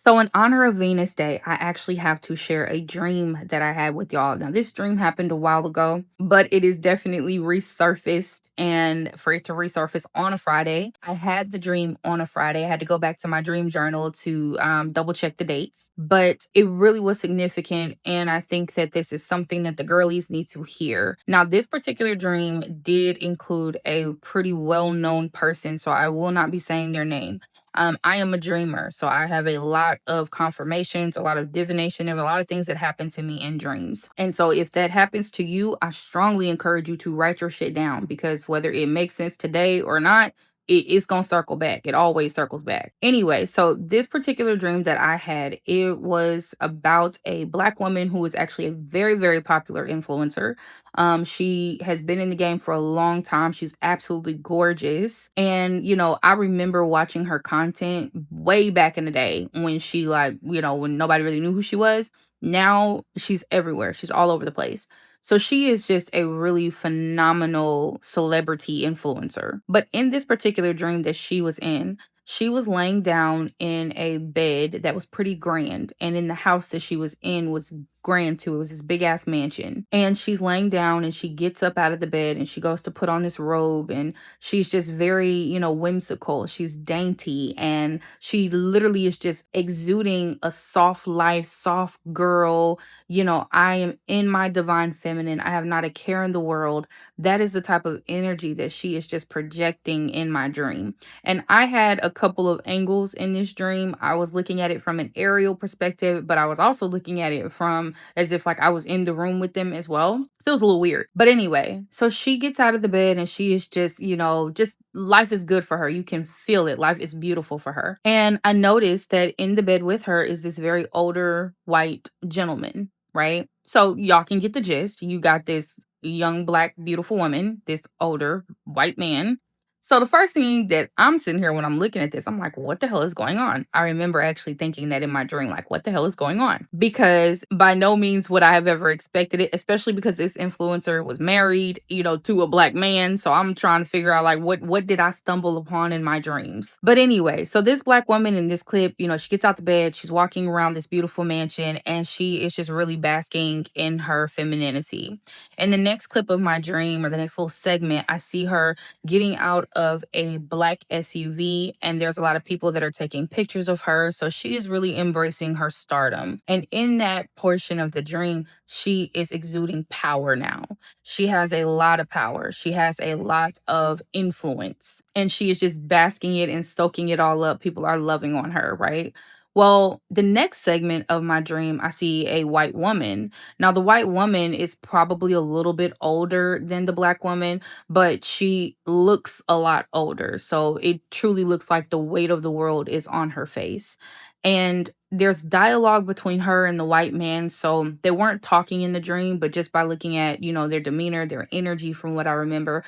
So, in honor of Venus Day, I actually have to share a dream that I had with y'all. Now, this dream happened a while ago, but it is definitely resurfaced. And for it to resurface on a Friday, I had the dream on a Friday. I had to go back to my dream journal to double check the dates, but it really was significant. And I think that this is something that the girlies need to hear. Now, this particular dream did include a pretty well known person, so I will not be saying their name. I am a dreamer, so I have a lot of confirmations, a lot of divination. There's a lot of things that happen to me in dreams. And so, if that happens to you, I strongly encourage you to write your shit down because whether it makes sense today or not, it's going to circle back. It always circles back. Anyway, so this particular dream that I had, it was about a Black woman who was actually a very, very popular influencer. She has been in the game for a long time. She's absolutely gorgeous. And, I remember watching her content way back in the day when she, like, when nobody really knew who she was. Now she's everywhere. She's all over the place. So she is just a really phenomenal celebrity influencer. But in this particular dream that she was in, she was laying down in a bed that was pretty grand. And in the house that she was in was grand too. It was this big ass mansion. And she's laying down and she gets up out of the bed and she goes to put on this robe and she's just very, whimsical. She's dainty and she literally is just exuding a soft life, soft girl. I am in my divine feminine. I have not a care in the world. That is the type of energy that she is just projecting in my dream. And I had a couple of angles in this dream. I was looking at it from an aerial perspective, but I was also looking at it from as if like I was in the room with them as well. So it was a little weird. But anyway, so she gets out of the bed and she is just, just life is good for her. You can feel it. Life is beautiful for her. And I noticed that in the bed with her is this very older white gentleman, right? So y'all can get the gist. You got this young, black, beautiful woman, this older white man. So the first thing that I'm sitting here when I'm looking at this, I'm like, what the hell is going on? I remember actually thinking that in my dream, like, what the hell is going on? Because by no means would I have ever expected it, especially because this influencer was married, to a black man. So I'm trying to figure out like what did I stumble upon in my dreams? But anyway, so this black woman in this clip, she gets out the bed, she's walking around this beautiful mansion, and she is just really basking in her femininity. In the next clip of my dream or the next little segment, I see her getting out of a black SUV, and there's a lot of people that are taking pictures of her. So she is really embracing her stardom. And in that portion of the dream, she is exuding power now. She has a lot of power. She has a lot of influence, and she is just basking it and soaking it all up. People are loving on her, right? Well, the next segment of my dream, I see a white woman. Now, the white woman is probably a little bit older than the black woman, but she looks a lot older. So it truly looks like the weight of the world is on her face. And there's dialogue between her and the white man. So they weren't talking in the dream, but just by looking at, their demeanor, their energy from what I remember,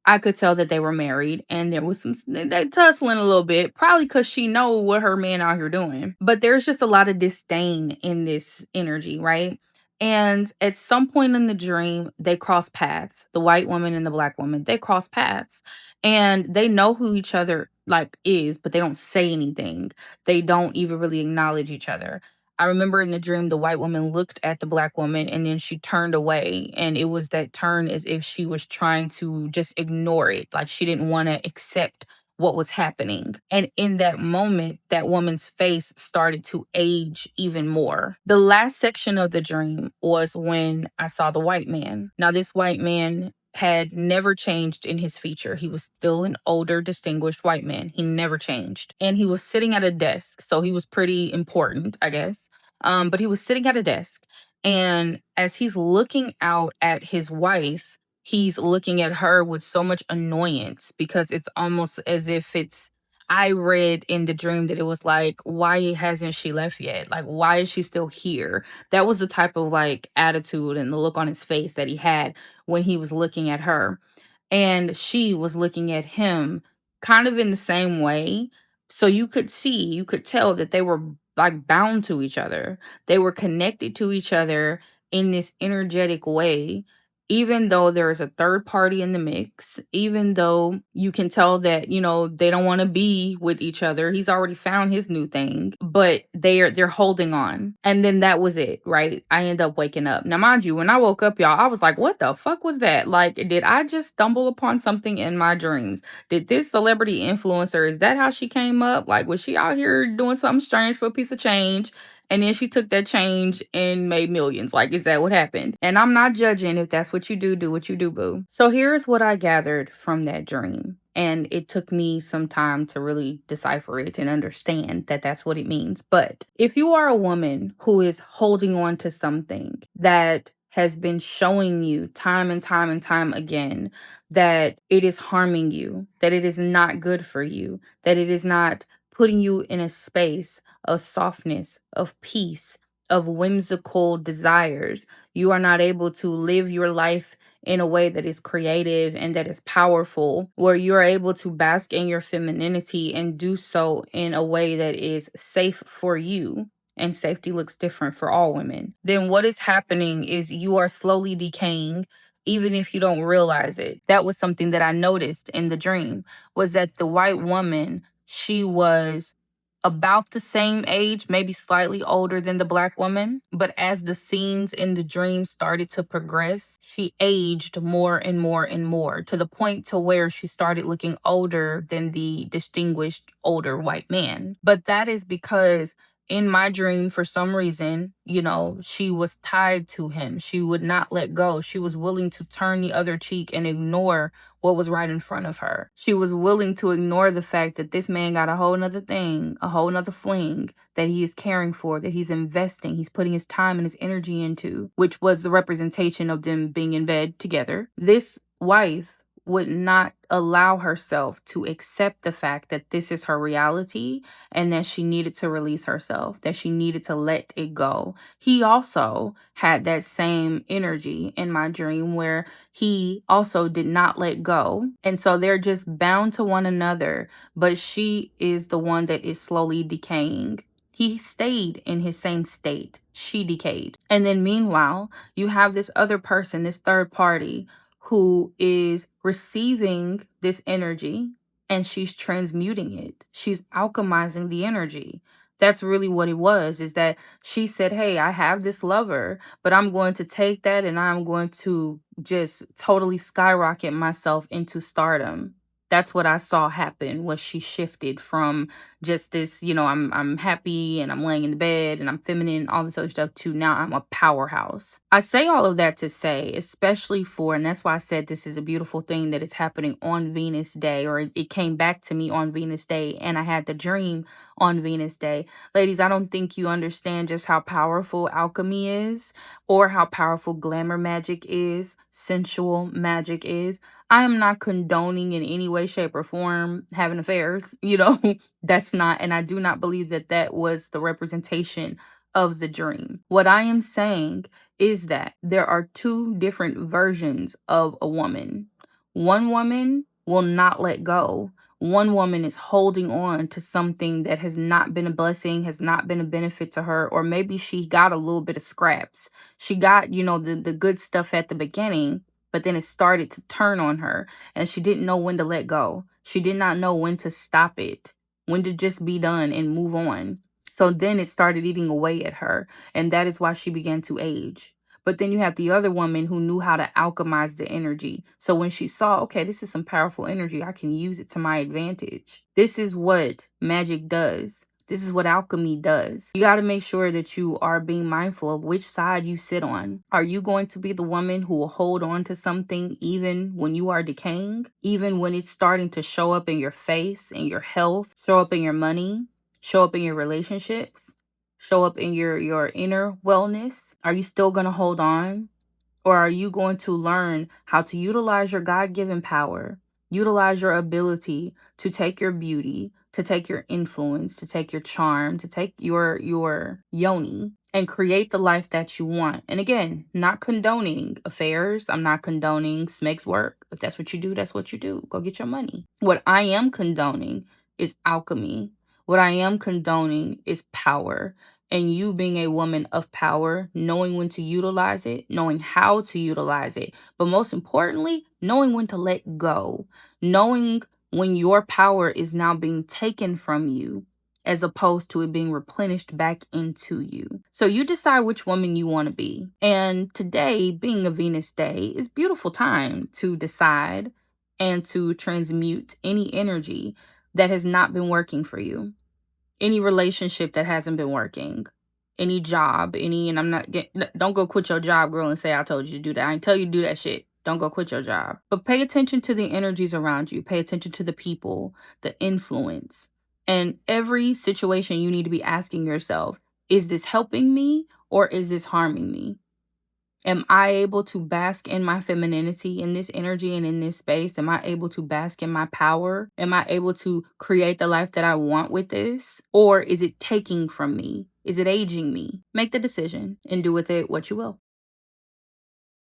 I could tell that they were married and there was they tussling a little bit, probably because she know what her man out here doing. But there's just a lot of disdain in this energy, right? And at some point in the dream, they cross paths. The white woman and the black woman, they cross paths. And they know who each other like is, but they don't say anything. They don't even really acknowledge each other. I remember in the dream, the white woman looked at the black woman and then she turned away. And it was that turn as if she was trying to just ignore it. Like she didn't want to accept what was happening. And in that moment, that woman's face started to age even more. The last section of the dream was when I saw the white man. Now, this white man had never changed in his feature. He was still an older, distinguished white man. He never changed. And he was sitting at a desk. So he was pretty important, I guess. But he was sitting at a desk. And as he's looking out at his wife, he's looking at her with so much annoyance because it's almost as if I read in the dream that it was like, why hasn't she left yet? Like, why is she still here? That was the type of like attitude and the look on his face that he had when he was looking at her. And she was looking at him kind of in the same way. So you could tell that they were like bound to each other. They were connected to each other in this energetic way. even though there is a third party in the mix, even though you can tell that, they don't want to be with each other. He's already found his new thing, but they're holding on. And then that was it, right? I end up waking up. Now, mind you, when I woke up, y'all, I was like, what the fuck was that? Like, did I just stumble upon something in my dreams? Did this celebrity influencer, is that how she came up? Like, was she out here doing something strange for a piece of change? And then she took that change and made millions. Like, is that what happened? And I'm not judging. If that's what you do what you do, boo. So here's what I gathered from that dream. And it took me some time to really decipher it and understand that that's what it means. But if you are a woman who is holding on to something that has been showing you time and time and time again that it is harming you, that it is not good for you, that it is not putting you in a space of softness, of peace, of whimsical desires. You are not able to live your life in a way that is creative and that is powerful, where you're able to bask in your femininity and do so in a way that is safe for you. And safety looks different for all women. Then what is happening is you are slowly decaying, even if you don't realize it. That was something that I noticed in the dream, was that the white woman, she was about the same age, maybe slightly older than the black woman. But as the scenes in the dream started to progress, she aged more and more and more, to the point to where she started looking older than the distinguished older white man. But that is because in my dream, for some reason, she was tied to him. She would not let go. She was willing to turn the other cheek and ignore what was right in front of her. She was willing to ignore the fact that this man got a whole nother thing, a whole nother fling that he is caring for, that he's investing, he's putting his time and his energy into, which was the representation of them being in bed together. This wife would not allow herself to accept the fact that this is her reality and that she needed to release herself, that she needed to let it go. He also had that same energy in my dream where he also did not let go. And so they're just bound to one another, but she is the one that is slowly decaying. He stayed in his same state. She decayed. And then meanwhile, you have this other person, this third party, who is receiving this energy and she's transmuting it. She's alchemizing the energy. That's really what it was, is that she said, hey, I have this lover, but I'm going to take that and I'm going to just totally skyrocket myself into stardom. That's what I saw happen, was she shifted from just this, I'm happy and I'm laying in the bed and I'm feminine, all this other stuff, to now I'm a powerhouse. I say all of that to say, especially for, and that's why I said this is a beautiful thing that is happening on Venus Day, or it came back to me on Venus Day and I had the dream on Venus Day. Ladies, I don't think you understand just how powerful alchemy is, or how powerful glamour magic is, sensual magic is. I am not condoning in any way, shape, or form having affairs, that's not, and I do not believe that that was the representation of the dream. What I am saying is that there are two different versions of a woman. One woman will not let go. One woman is holding on to something that has not been a blessing, has not been a benefit to her, or maybe she got a little bit of scraps. She got, the good stuff at the beginning, but then it started to turn on her and she didn't know when to let go. She did not know when to stop it, when to just be done and move on. So then it started eating away at her, and that is why she began to age. But then you have the other woman who knew how to alchemize the energy. So when she saw, okay, this is some powerful energy, I can use it to my advantage. This is what magic does. This is what alchemy does. You got to make sure that you are being mindful of which side you sit on. Are you going to be the woman who will hold on to something even when you are decaying? Even when it's starting to show up in your face, in your health, show up in your money, show up in your relationships, show up in your inner wellness? Are you still going to hold on? Or are you going to learn how to utilize your God-given power, utilize your ability to take your beauty, to take your influence, to take your charm, to take your yoni, and create the life that you want? And again, not condoning affairs. I'm not condoning Smeg's work. If that's what you do, that's what you do. Go get your money. What I am condoning is alchemy. What I am condoning is power. And you being a woman of power, knowing when to utilize it, knowing how to utilize it, but most importantly, knowing when to let go, knowing when your power is now being taken from you as opposed to it being replenished back into you. So you decide which woman you want to be. And today, being a Venus day, is beautiful time to decide and to transmute any energy that has not been working for you, any relationship that hasn't been working, any job, and I'm not getting, don't go quit your job, girl, and say I told you to do that. I ain't tell you to do that shit. Don't go quit your job. But pay attention to the energies around you. Pay attention to the people, the influence. And every situation you need to be asking yourself, is this helping me or is this harming me? Am I able to bask in my femininity in this energy and in this space? Am I able to bask in my power? Am I able to create the life that I want with this? Or is it taking from me? Is it aging me? Make the decision and do with it what you will.